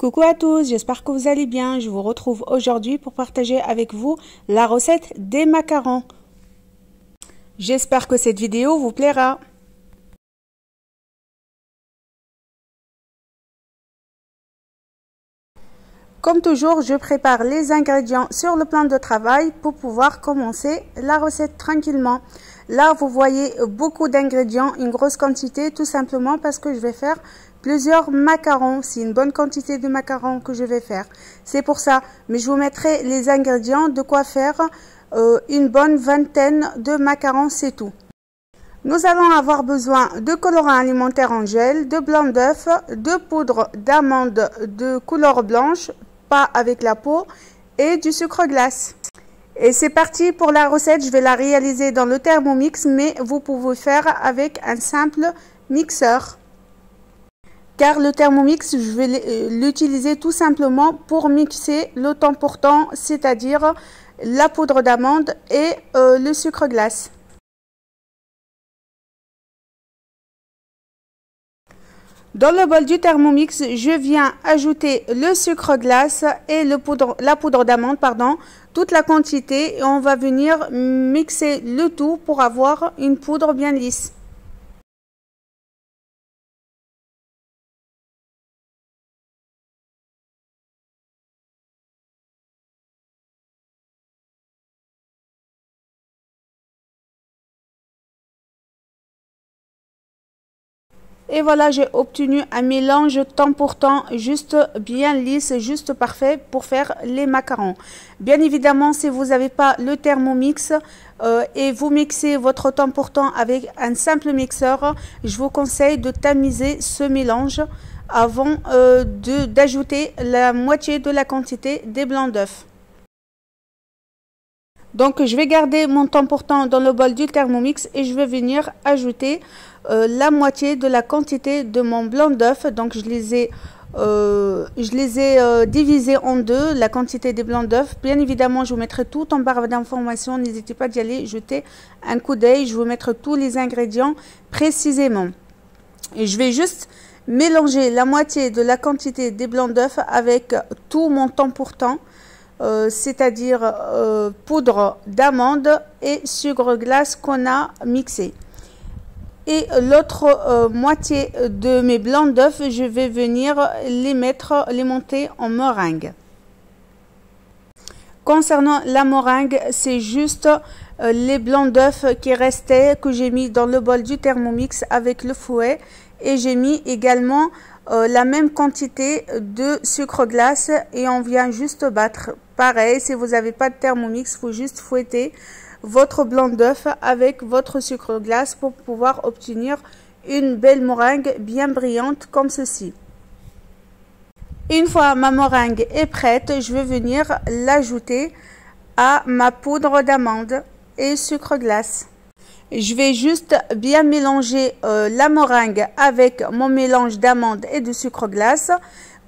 Coucou à tous, j'espère que vous allez bien. Je vous retrouve aujourd'hui pour partager avec vous la recette des macarons. J'espère que cette vidéo vous plaira. Comme toujours, je prépare les ingrédients sur le plan de travail pour pouvoir commencer la recette tranquillement. Là, vous voyez beaucoup d'ingrédients, une grosse quantité, tout simplement parce que je vais faire plusieurs macarons. C'est une bonne quantité de macarons que je vais faire. C'est pour ça, mais je vous mettrai les ingrédients de quoi faire une bonne vingtaine de macarons, c'est tout. Nous allons avoir besoin de colorant alimentaire en gel, de blanc d'œuf, de poudre d'amande de couleur blanche, pas avec la peau, et du sucre glace. Et c'est parti pour la recette. Je vais la réaliser dans le Thermomix, mais vous pouvez faire avec un simple mixeur. Car le Thermomix, je vais l'utiliser tout simplement pour mixer le temps pour temps, c'est-à-dire la poudre d'amande et le sucre glace. Dans le bol du Thermomix, je viens ajouter le sucre glace et la poudre d'amande, toute la quantité, et on va venir mixer le tout pour avoir une poudre bien lisse. Et voilà, j'ai obtenu un mélange temps pour temps, juste bien lisse, juste parfait pour faire les macarons. Bien évidemment, si vous n'avez pas le Thermomix et vous mixez votre temps pour temps avec un simple mixeur, je vous conseille de tamiser ce mélange avant d'ajouter la moitié de la quantité des blancs d'œufs. Donc, je vais garder mon temps pour temps dans le bol du Thermomix et je vais venir ajouter la moitié de la quantité de mon blanc d'œuf. Donc, je les ai divisés en deux, la quantité des blancs d'œufs. Bien évidemment, je vous mettrai tout en barre d'informations. N'hésitez pas d'y aller jeter un coup d'œil. Je vous mettrai tous les ingrédients précisément. Et je vais juste mélanger la moitié de la quantité des blancs d'œufs avec tout mon temps pour temps. C'est-à-dire poudre d'amande et sucre glace qu'on a mixé. Et l'autre moitié de mes blancs d'œufs, je vais venir les monter en meringue. Concernant la meringue, c'est juste les blancs d'œufs qui restaient, que j'ai mis dans le bol du Thermomix avec le fouet, et j'ai mis également la même quantité de sucre glace et on vient juste battre. Pareil, si vous n'avez pas de Thermomix, il faut juste fouetter votre blanc d'œuf avec votre sucre glace pour pouvoir obtenir une belle meringue bien brillante comme ceci. Une fois ma meringue est prête, je vais venir l'ajouter à ma poudre d'amande et sucre glace. Je vais juste bien mélanger la meringue avec mon mélange d'amande et de sucre glace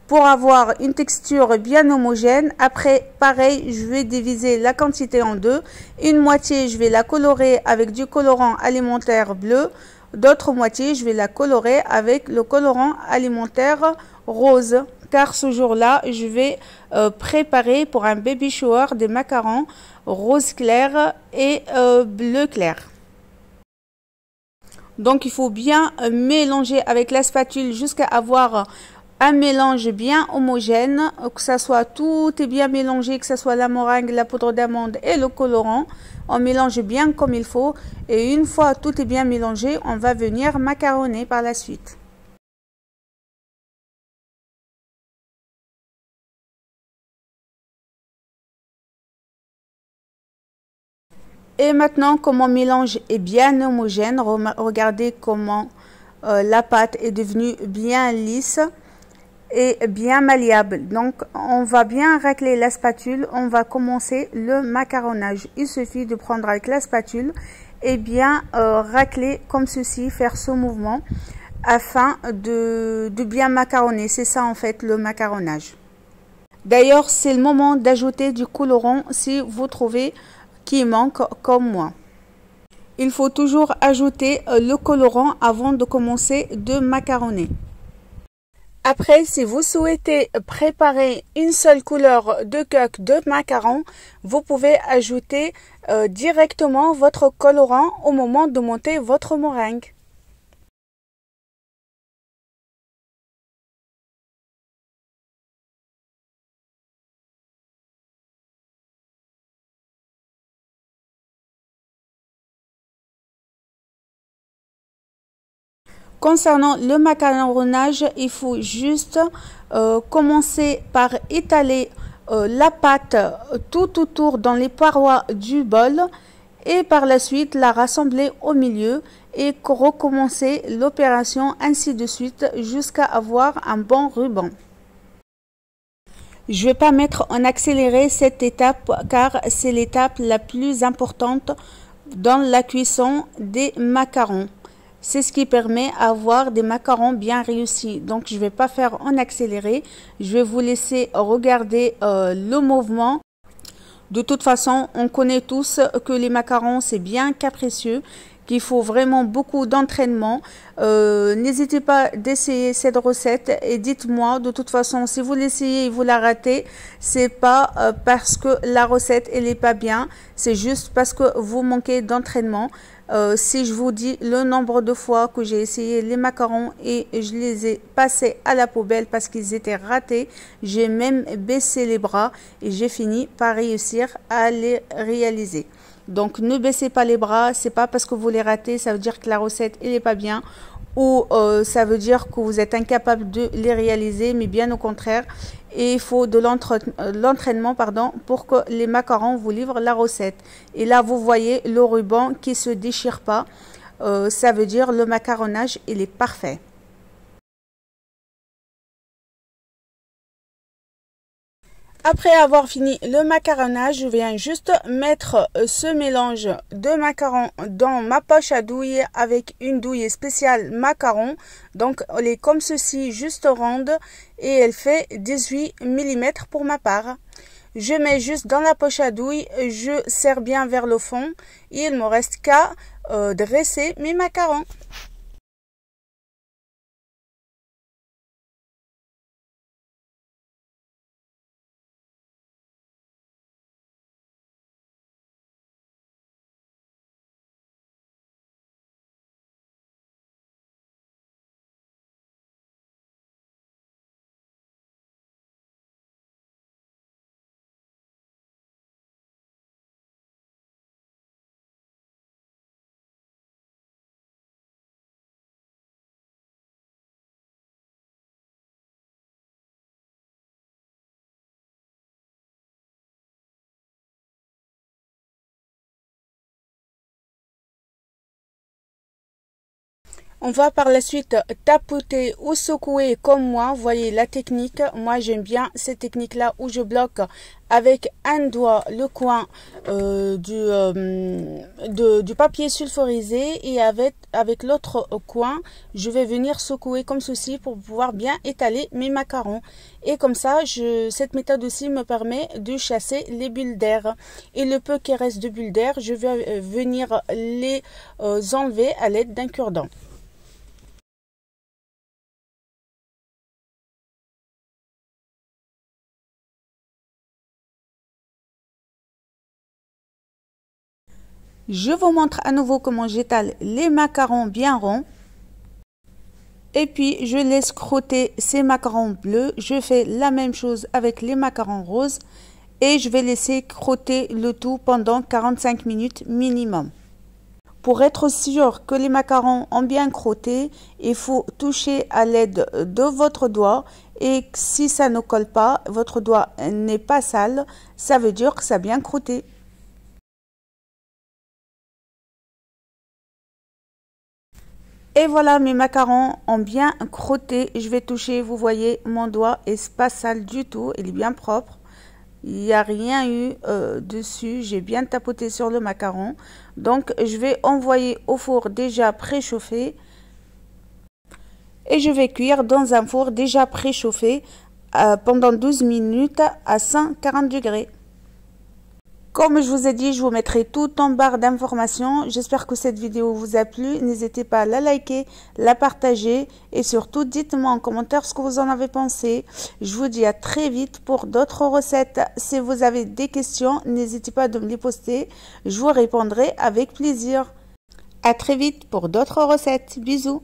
pour avoir une texture bien homogène. Après, pareil, je vais diviser la quantité en deux. Une moitié, je vais la colorer avec du colorant alimentaire bleu. D'autre moitié, je vais la colorer avec le colorant alimentaire rose. Car ce jour-là, je vais préparer pour un baby shower des macarons rose clair et bleu clair. Donc, il faut bien mélanger avec la spatule jusqu'à avoir un mélange bien homogène, que ça soit tout est bien mélangé, que ce soit la meringue, la poudre d'amande et le colorant. On mélange bien comme il faut et une fois tout est bien mélangé, on va venir macaronner par la suite. Et maintenant, comme mon mélange est bien homogène, regardez comment la pâte est devenue bien lisse et bien malléable. Donc, on va bien racler la spatule. On va commencer le macaronnage. Il suffit de prendre avec la spatule et bien racler comme ceci, faire ce mouvement afin de bien macaronner. C'est ça en fait le macaronnage. D'ailleurs, c'est le moment d'ajouter du colorant si vous trouvez qui manque comme moi. Il faut toujours ajouter le colorant avant de commencer de macaronner. Après, si vous souhaitez préparer une seule couleur de coque de macaron, vous pouvez ajouter directement votre colorant au moment de monter votre meringue. Concernant le macaronnage, il faut juste commencer par étaler la pâte tout autour dans les parois du bol et par la suite la rassembler au milieu et recommencer l'opération ainsi de suite jusqu'à avoir un bon ruban. Je ne vais pas mettre en accéléré cette étape car c'est l'étape la plus importante dans la cuisson des macarons. C'est ce qui permet d'avoir des macarons bien réussis. Donc, je ne vais pas faire en accéléré. Je vais vous laisser regarder le mouvement. De toute façon, on connaît tous que les macarons, c'est bien capricieux, qu'il faut vraiment beaucoup d'entraînement. N'hésitez pas d'essayer cette recette et dites-moi, de toute façon, si vous l'essayez et vous la ratez, c'est pas parce que la recette, elle n'est pas bien, c'est juste parce que vous manquez d'entraînement. Si je vous dis le nombre de fois que j'ai essayé les macarons et je les ai passés à la poubelle parce qu'ils étaient ratés, j'ai même baissé les bras et j'ai fini par réussir à les réaliser. Donc ne baissez pas les bras, c'est pas parce que vous les ratez, ça veut dire que la recette elle est pas bien ou ça veut dire que vous êtes incapable de les réaliser, mais bien au contraire. Et il faut de l'entraînement pour que les macarons vous livrent la recette. Et là, vous voyez le ruban qui se déchire pas. Ça veut dire le macaronnage, il est parfait. Après avoir fini le macaronnage, je viens juste mettre ce mélange de macarons dans ma poche à douille avec une douille spéciale macaron. Donc elle est comme ceci, juste ronde et elle fait 18 mm pour ma part. Je mets juste dans la poche à douille, je serre bien vers le fond et il me reste qu'à dresser mes macarons. On va par la suite tapoter ou secouer comme moi. Voyez la technique. Moi, j'aime bien cette technique-là où je bloque avec un doigt le coin du papier sulfurisé et avec l'autre coin, je vais venir secouer comme ceci pour pouvoir bien étaler mes macarons. Et comme ça, cette méthode aussi me permet de chasser les bulles d'air. Et le peu qui reste de bulles d'air, je vais venir les enlever à l'aide d'un cure-dent. Je vous montre à nouveau comment j'étale les macarons bien ronds. Et puis, je laisse crotter ces macarons bleus. Je fais la même chose avec les macarons roses. Et je vais laisser crotter le tout pendant 45 minutes minimum. Pour être sûr que les macarons ont bien crotté, il faut toucher à l'aide de votre doigt. Et si ça ne colle pas, votre doigt n'est pas sale, ça veut dire que ça a bien crotté. Et voilà, mes macarons ont bien crotté. Je vais toucher, vous voyez, mon doigt est pas sale du tout. Il est bien propre. Il n'y a rien eu dessus. J'ai bien tapoté sur le macaron. Donc, je vais envoyer au four déjà préchauffé. Et je vais cuire dans un four déjà préchauffé pendant 12 minutes à 140 degrés. Comme je vous ai dit, je vous mettrai tout en barre d'informations. J'espère que cette vidéo vous a plu. N'hésitez pas à la liker, la partager et surtout dites-moi en commentaire ce que vous en avez pensé. Je vous dis à très vite pour d'autres recettes. Si vous avez des questions, n'hésitez pas à me les poster. Je vous répondrai avec plaisir. À très vite pour d'autres recettes. Bisous.